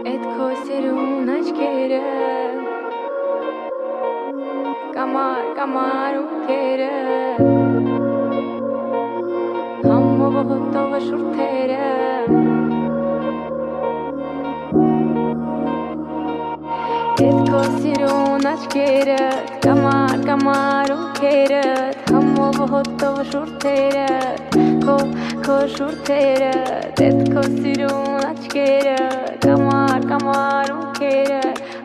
Էդ քո սերուն աչքերը Կամար ունքերը Համով հոտով շուրթերը Էդ քո սերուն աչքերը Կամար ունքերը Համով հոտով շուրթերը Քո շուրթերը Էդ քո սերուն աչքերը Կամար ունքերը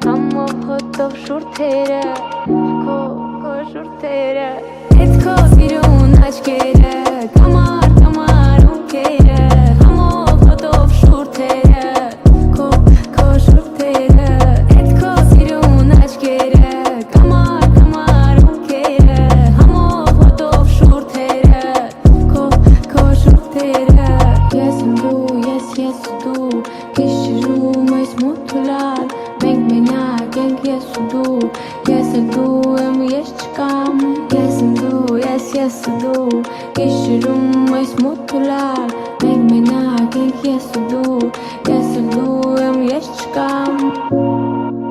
Համով հոտով շուրթերը Քո շուրթերը Էդ քո սիրուն աչքերը Կամար ունքերը Համով հոտով շուրթերը Քո շուրթերը Էդ քո սիրուն աչքերը Կամար ունքերը Համով հոտով շուրթերը Քո շուրթերը Ես եմ դու, ես դու Գիշերում այս մութուլալ Մենք մենակ ենք ես ու դու Ես էլ դու եմ ես չկամ Ես եմ դու, ես դու Գիշերում այս մութուլալ Մենք մենակ ենք ես ու դու Ես էլ դու եմ ես չկամ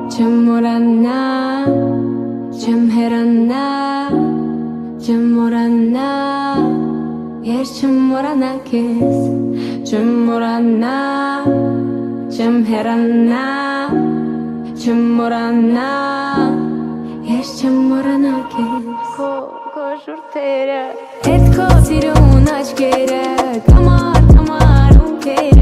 Չեմ մորանա Չեմ հեռանա Չեմ մորանա Ես չեմ մորանա քեզ Չեմ մորանա Չեմ հեռանա Չեմ մորանա Ես չեմ մորանա քեզ Քո շուրթերը Էդ քո սիրուն աչքերը Կամար ունքերը